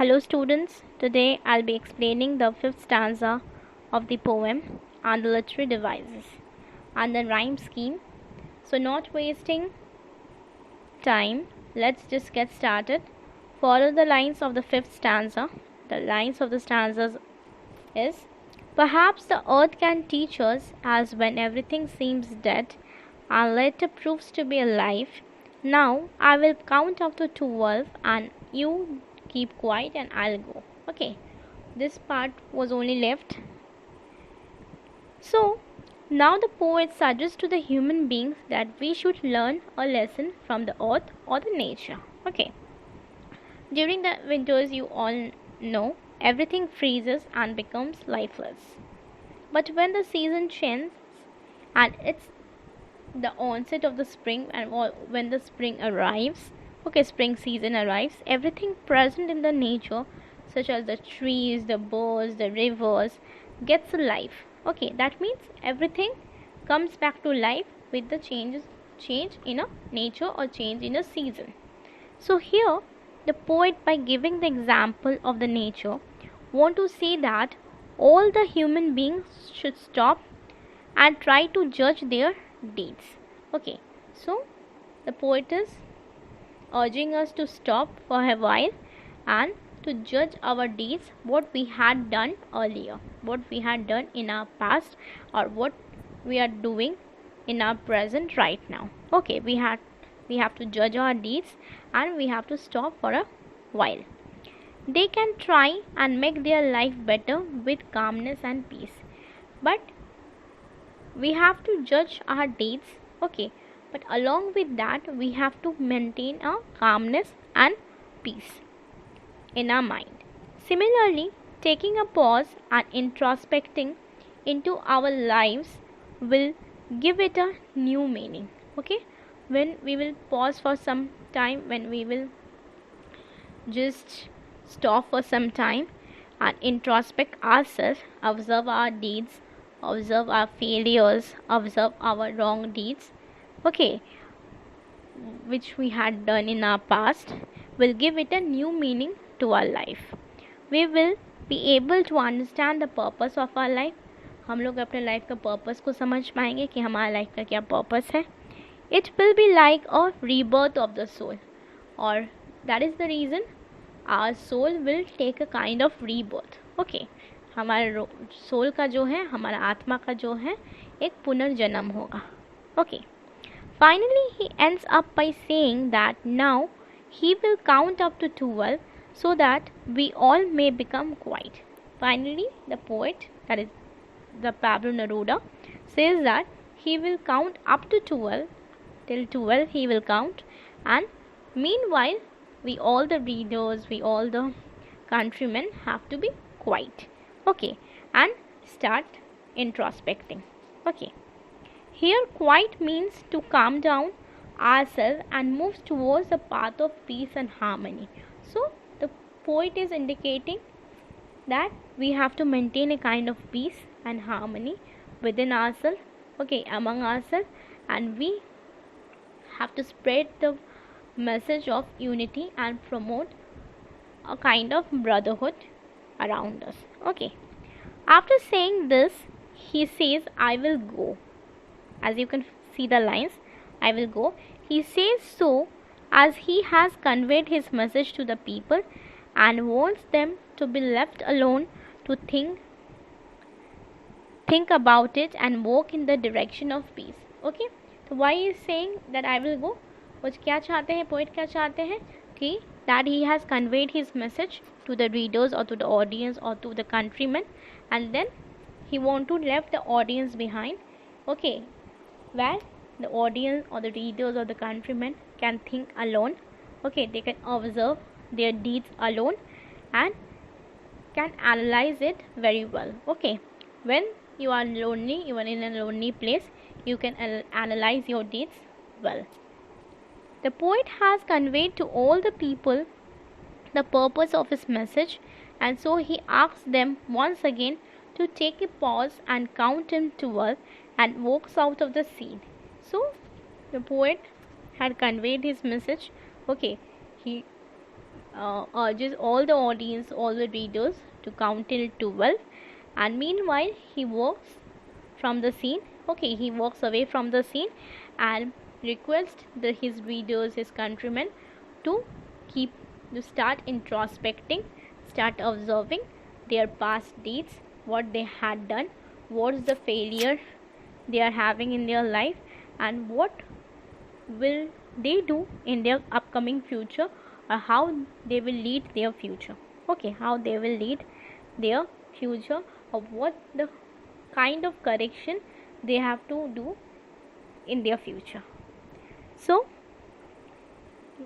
Hello students, today I'll be explaining the fifth stanza of the poem and the literary devices and the rhyme scheme. So not wasting time, let's just get started. Follow the lines of the fifth stanza. The lines of the stanzas is: perhaps the earth can teach us as when everything seems dead and later proves to be alive. Now I will count up to 12 and you keep quiet and I'll go. Okay, this part was only left. So now the poet suggests to the human beings that we should learn a lesson from the earth or the nature. Okay, during the winters, you all know, everything freezes and becomes lifeless. But when the season changes and it's the onset of the spring, and when the spring arrives, okay, spring season arrives, everything present in the nature, such as the trees, the birds, the rivers, gets alive. Okay, that means everything comes back to life with the change in a nature or change in a season. So here the poet, by giving the example of the nature, want to say that all the human beings should stop and try to judge their deeds. Okay, so the poet is urging us to stop for a while and to judge our deeds, what we had done earlier, what we had done in our past, or what we are doing in our present right now. Okay, we have to judge our deeds and we have to stop for a while. They can try and make their life better with calmness and peace, but we have to judge our deeds. Okay, but along with that we have to maintain a calmness and peace in our mind. Similarly, taking a pause and introspecting into our lives will give it a new meaning. Okay, when we will pause for some time, when we will just stop for some time and introspect ourselves, observe our deeds, observe our failures, observe our wrong deeds, okay, which we had done in our past, will give it a new meaning to our life. We will be able to understand the purpose of our life. हम लोग अपने life का purpose को समझ पाएंगे कि हमारा life का क्या पर्पस है. It will be like a rebirth of the soul, or that is the reason our soul will take a kind of rebirth. Okay, हमारे सोल का जो है, हमारा आत्मा का जो है, एक पुनर्जन्म होगा. Okay, finally he ends up by saying that now he will count up to 12 so that we all may become quiet. Finally, the poet, that is the Pablo Neruda, says that he will count up to 12, till 12 he will count, and meanwhile we all the readers, we all the countrymen have to be quiet. Okay, and start introspecting. Okay, here quiet means to calm down ourselves and move towards the path of peace and harmony. So the poet is indicating that we have to maintain a kind of peace and harmony within ourselves, okay, among ourselves, and we have to spread the message of unity and promote a kind of brotherhood around us. Okay, after saying this, he says, I will go. As you can see the lines, I will go. He says so as he has conveyed his message to the people and wants them to be left alone to think about it and walk in the direction of peace. Okay, so why is saying that I will go? वो क्या चाहते हैं, poet क्या चाहते हैं कि that he has conveyed his message to the readers or to the audience or to the countrymen, and then he want to left the audience behind. Okay, where the audience or the readers or the countrymen can think alone. Okay, they can observe their deeds alone and can analyze it very well. Okay, when you are lonely, you are in a lonely place, you can analyze your deeds well. The poet has conveyed to all the people the purpose of his message, and so he asks them once again to take a pause and count him 12 and walks out of the scene. So the poet had conveyed his message. Okay, he urges all the audience, all the readers to count till 12, and meanwhile he walks from the scene. Okay, he walks away from the scene and requests his readers, his countrymen, to keep to start introspecting, start observing their past deeds, what they had done, what's the failure they are having in their life, and what will they do in their upcoming future, or how they will lead their future. Okay, how they will lead their future, or what the kind of correction they have to do in their future. So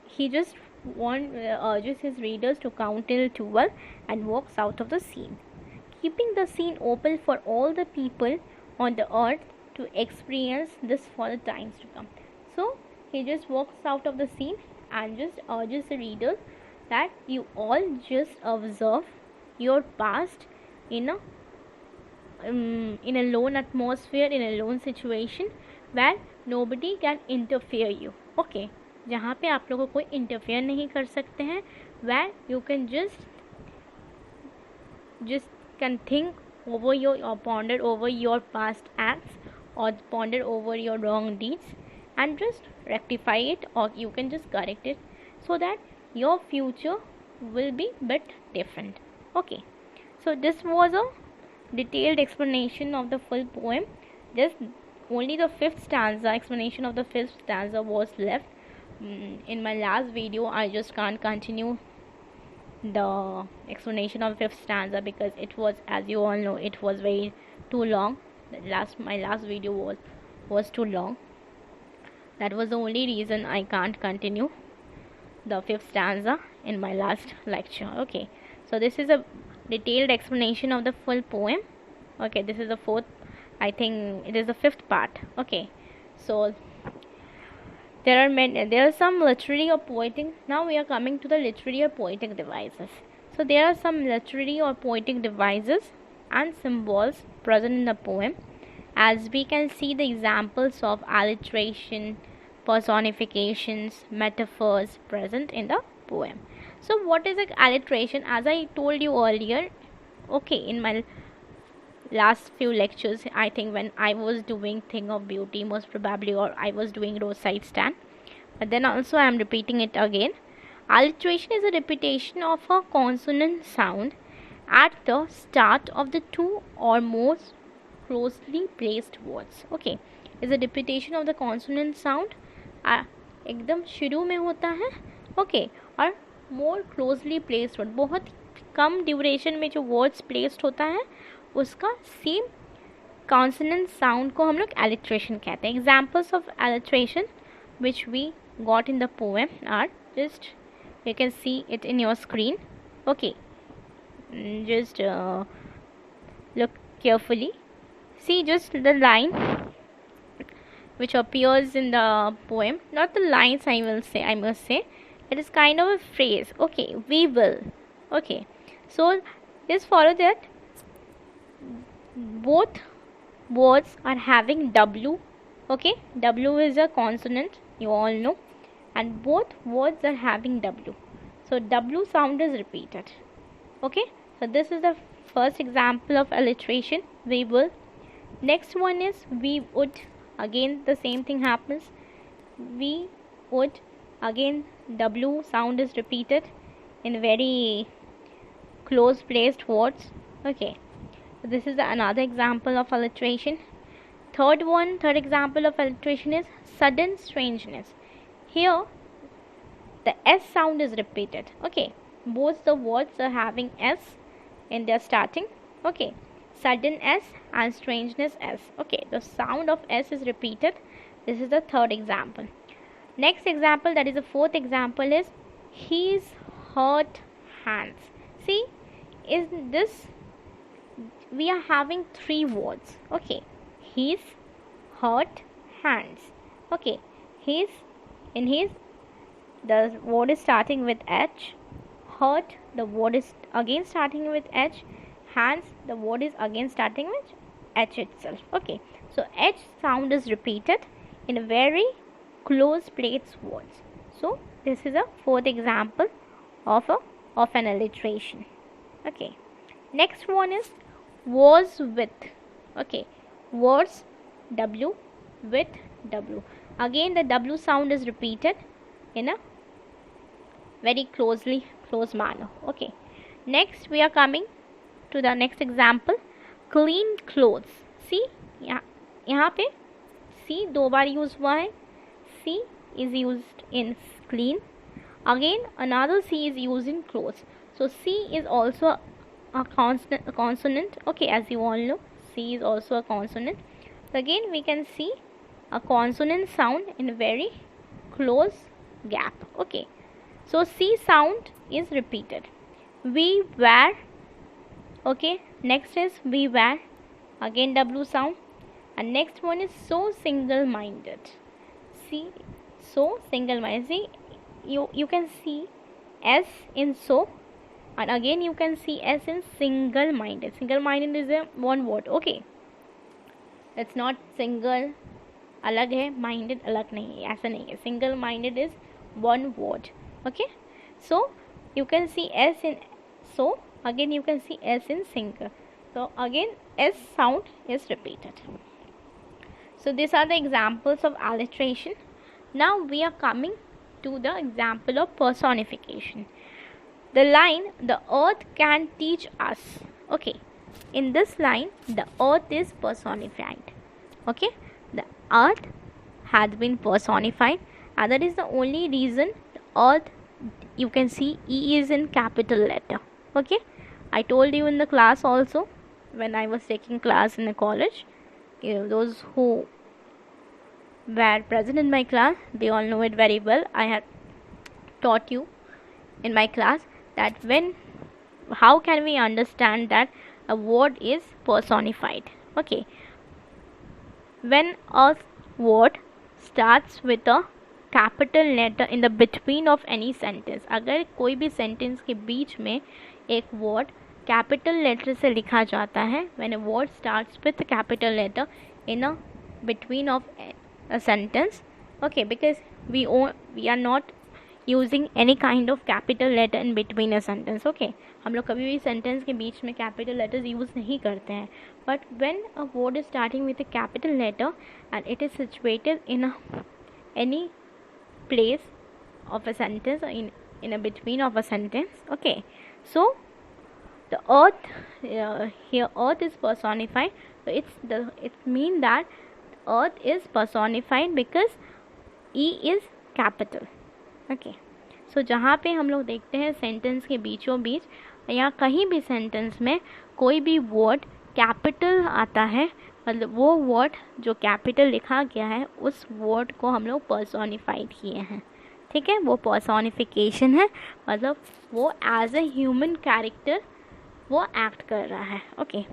he just urges his readers to count till 12 and walks out of the scene, keeping the scene open for all the people on the earth to experience this for the times to come. So he just walks out of the scene and just urges the readers that you all just observe your past in a lone atmosphere, in a lone situation where nobody can interfere you. Okay, जहाँ पे आप लोगों को कोई interfere नहीं कर सकते हैं, where you can just can think over or ponder over your past acts, or ponder over your wrong deeds, and just rectify it, or you can just correct it, so that your future will be bit different. Okay, so this was a detailed explanation of the full poem. Just only the fifth stanza, explanation of the fifth stanza was left. In my last video I just can't continue the explanation of the fifth stanza because it was, as you all know, it was way too long. My last video was too long. That was the only reason I can't continue the fifth stanza in my last lecture. Okay, so this is a detailed explanation of the full poem. Okay, this is the fourth, I think it is the fifth part. Okay, so there are some literary or poetic. Now we are coming to the literary or poetic devices. So there are some literary or poetic devices and symbols present in the poem, as we can see the examples of alliteration, personifications, metaphors present in the poem. So what is alliteration? As I told you earlier, okay, in my last few lectures, I think when I was doing Thing of Beauty, most probably, or I was doing Roadside Stand, but then also I am repeating it again. Alliteration is a repetition of a consonant sound at the start of the two or more closely placed words. Okay, is a repetition of the consonant sound एकदम शुरू में होता है. Okay, और more closely placed word, बहुत कम duration में जो words placed होता है उसका सेम कॉन्सोनेंट साउंड को हम लोग एलिट्रेशन कहते हैं. Examples of alliteration which we got in the poem are just, you can see it in your screen. Okay, just look carefully, see just the line which appears in the poem, not the lines, I must say it is kind of a phrase. Okay, we will. Okay, so just follow that. Both words are having W. Okay, W is a consonant, you all know, and both words are having W, so W sound is repeated. Okay, so this is the first example of alliteration, we will. Next one is we would. Again the same thing happens, we would, again W sound is repeated in very close placed words. Okay, so this is another example of alliteration. Third example of alliteration is sudden strangeness. Here the S sound is repeated. Okay, both the words are having S in their starting. Okay, sudden S and strangeness S. Okay, the sound of S is repeated. This is the third example. Next example, that is the fourth example, is his hurt hands. See, is this, we are having three words. Okay, his hurt hands. Okay, his, in his, the word is starting with H. Hurt, the word is again starting with H. Hands, the word is again starting with H itself. Okay, so H sound is repeated in a very close placed words. So this is a fourth example of an alliteration. Okay. Next one is was with. Okay. Was W with W. Again the W sound is repeated in a very close manner. Okay. Next we are coming to the next example. Clean clothes. See यहाँ पे C दो बार use हुआ है. C is used in clean. Again another C is used in clothes. So C is also a consonant. Okay, as you all know, C is also a consonant. So again we can see a consonant sound in a very close gap. Okay, so C sound is repeated. We were. Okay, next is we were. Again W sound. And next one is so single-minded. See, so single-minded. See, you can see S in so, and again you can see S in single-minded. Single-minded is a one word. Okay, it's not single अलग है, minded अलग नहीं है, ऐसा नहीं है. Single-minded is one word. Okay, so you can see S in so. Again you can see S in single. So again S sound is repeated. So these are the examples of alliteration. Now we are coming to the example of personification. The line, the earth can teach us. Okay, in this line the earth is personified. Okay, the earth has been personified, and that is the only reason the earth, you can see E is in capital letter. Okay, I told you in the class also, when I was taking class in the college, those who were present in my class, they all know it very well. I had taught you in my class that how can we understand that a word is personified. Okay, when a word starts with a capital letter in the between of any sentence, अगर कोई भी sentence के बीच में एक word capital letter से लिखा जाता है, when a word starts with a capital letter in a between of a sentence. Okay, because we are not using any kind of capital letter in between a sentence. Okay, हम लोग कभी भी sentence के बीच में capital letters use नहीं करते हैं. But when a word is starting with a capital letter and it is situated in any place of a sentence or in a between of a sentence. Okay, so the earth here earth is personified. So it means that earth is personified because E is capital. Okay, so जहाँ पे हम लोग देखते हैं sentence के बीचों बीच या कहीं भी सेंटेंस में कोई भी वर्ड कैपिटल आता है, मतलब वो वर्ड जो कैपिटल लिखा गया है उस वर्ड को हम लोग पर्सोनिफाइड किए हैं. ठीक है, वो पर्सोनिफिकेशन है, मतलब वो एज ए ह्यूमन कैरेक्टर वो एक्ट कर रहा है. Okay,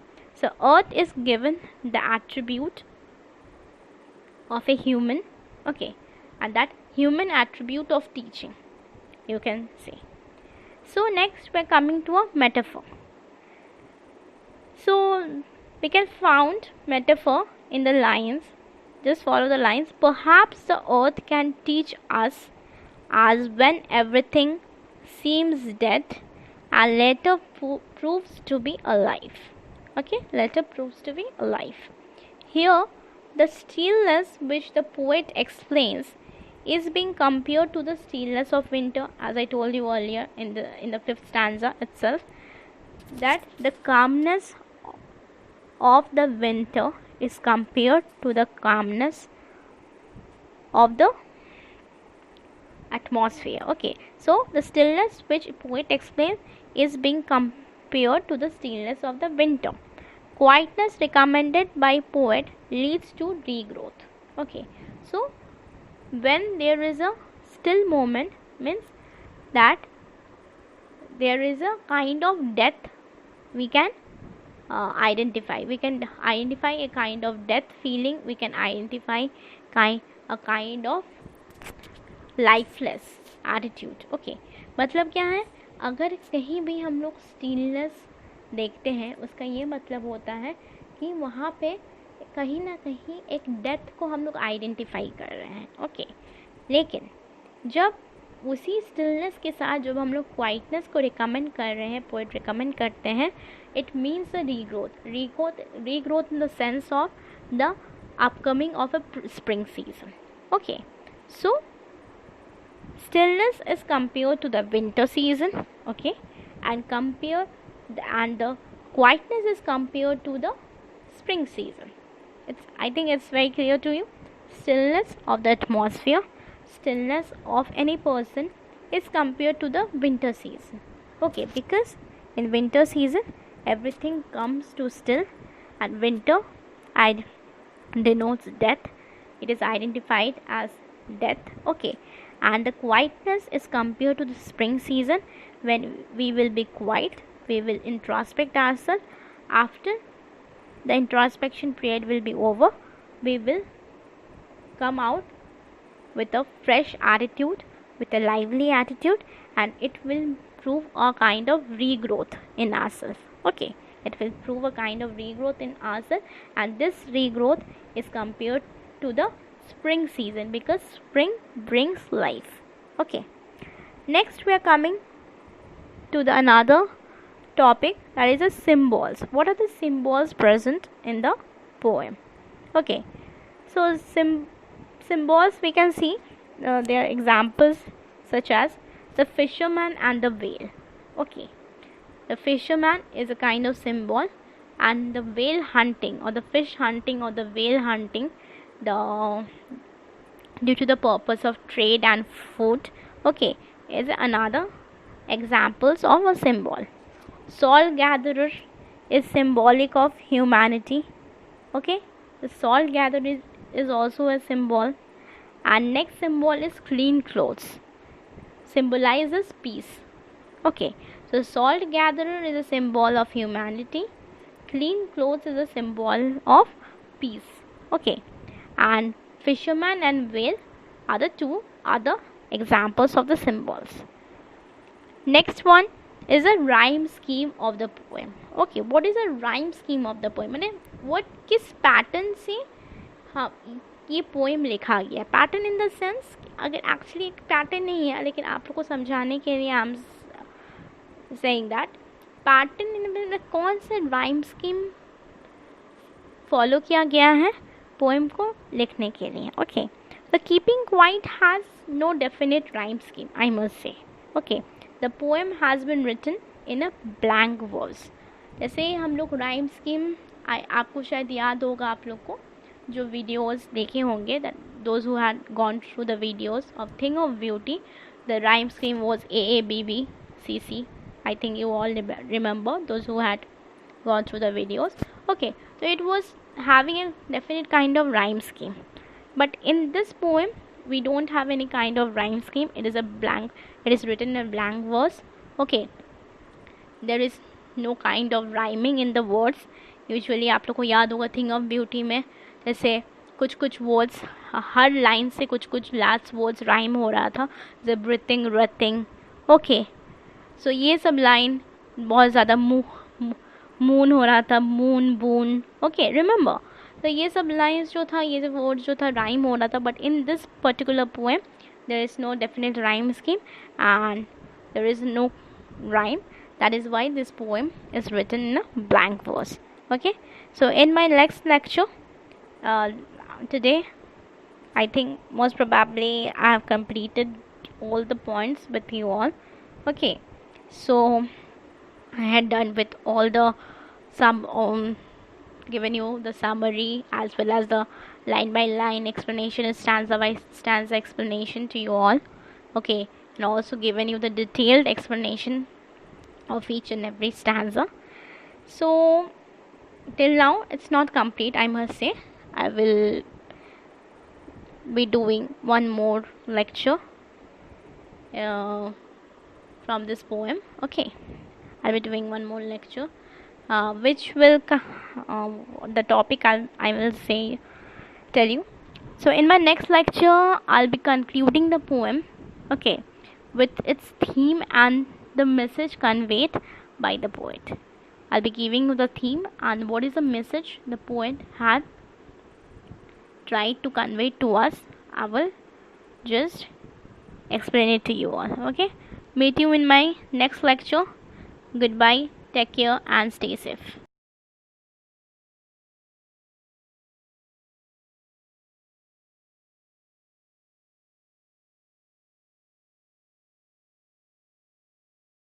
so earth is given the attribute of a human. Okay, and that human attribute of teaching, you can say. So next we're coming to a metaphor. So we can found metaphor in the lines. Just follow the lines. Perhaps the earth can teach us, as when everything seems dead and later proves to be alive. Okay, later proves to be alive. Here the stillness which the poet explains is being compared to the stillness of winter, as I told you earlier in the fifth stanza itself, that the calmness of the winter is compared to the calmness of the atmosphere. Okay, so the stillness which poet explains is being compared to the stillness of the winter. Quietness recommended by poet leads to regrowth. Okay, so when there is a still moment, means that there is a kind of death we can identify. We can identify a kind of death feeling. We can identify a kind of lifeless attitude. Okay, मतलब क्या है, अगर कहीं भी हम लोग stillness देखते हैं उसका ये मतलब होता है कि वहाँ पे कहीं ना कहीं एक डेथ को हम लोग आइडेंटिफाई कर रहे हैं. ओके, लेकिन जब उसी स्टिलनेस के साथ जब हम लोग क्वाइटनेस को रिकमेंड कर रहे हैं, पोएट रिकमेंड करते हैं, it means a regrowth in the sense of the upcoming of a spring season. Okay, so stillness is compared to the winter season, okay, and the quietness is compared to the spring season. I think it's very clear to you. Stillness of the atmosphere, stillness of any person is compared to the winter season. Okay, because in winter season everything comes to still, and winter denotes death. It is identified as death. Okay, and the quietness is compared to the spring season, when we will be quiet, we will introspect ourselves. After the introspection period will be over, we will come out with a fresh attitude, with a lively attitude, and it will prove a kind of regrowth in ourselves. Okay, it will prove a kind of regrowth in ourselves, and this regrowth is compared to the spring season, because spring brings life. Okay, next we are coming to the another topic, that is the symbols. What are the symbols present in the poem? Okay, so symbols we can see, there are examples such as the fisherman and the whale. Okay, the fisherman is a kind of symbol, and the whale hunting, or the fish hunting, or the whale hunting, due to the purpose of trade and food, okay, is another examples of a symbol. Salt gatherer is symbolic of humanity. Okay, the salt gatherer is also a symbol. And next symbol is clean clothes, symbolizes peace. Okay, so salt gatherer is a symbol of humanity, clean clothes is a symbol of peace. Okay, and fisherman and whale are the two other examples of the symbols. Next one is a rhyme scheme of the poem. Okay, what is a rhyme scheme of the poem? मैंने what किस pattern से हाँ ये poem लिखा गया. Pattern in the sense, अगर actually एक pattern नहीं है, लेकिन आप लोग को समझाने के लिए I am saying that pattern in कौन से राइम स्कीम फॉलो किया गया है पोएम को लिखने के लिए. Okay, the keeping quiet has no definite rhyme scheme, I must say. Okay, the poem has been written in a blank verse. जैसे हम लोग राइम स्कीम, आपको शायद याद होगा, आप लोग को जो वीडियोस देखे होंगे, that those who had gone through the videos of Thing of Beauty, the rhyme scheme was AABBCC. I think you all remember, those who had gone through the videos. Okay, so it was having a definite kind of rhyme scheme, but in this poem we don't have any kind of rhyme scheme. It is a blank, it is written in a blank verse. Okay, there is no kind of rhyming in the words. Usually आप लोग को याद होगा Thing of Beauty में जैसे कुछ कुछ words, हर line से कुछ कुछ लास्ट वर्ड्स राइम हो रहा था, जैसे ब्रीथिंग, रथिंग. ओके, सो ये सब लाइन बहुत ज़्यादा मून हो रहा था, मून, बून. ओके, रिमेंबर, तो ये सब लाइन्स जो था, ये सब वर्ड्स जो था राइम हो रहा था. But in this particular poem there is no definite rhyme scheme and there is no rhyme. That is why this poem is written in a blank verse. Okay, so in my next lecture, today, I think most probably I have completed all the points with you all. Okay, so I had done with all the given you the summary as well as the line by line explanation and stanza by stanza explanation to you all. Okay, and also given you the detailed explanation of each and every stanza. So till now it's not complete, I must say. I will be doing one more lecture from this poem. Okay, I'll be doing one more lecture which will the topic I will tell you. So in my next lecture I'll be concluding the poem, okay, with its theme and the message conveyed by the poet. I'll be giving you the theme and what is the message the poet had tried to convey to us. I will just explain it to you all. Okay, meet you in my next lecture. Goodbye, take care, and stay safe.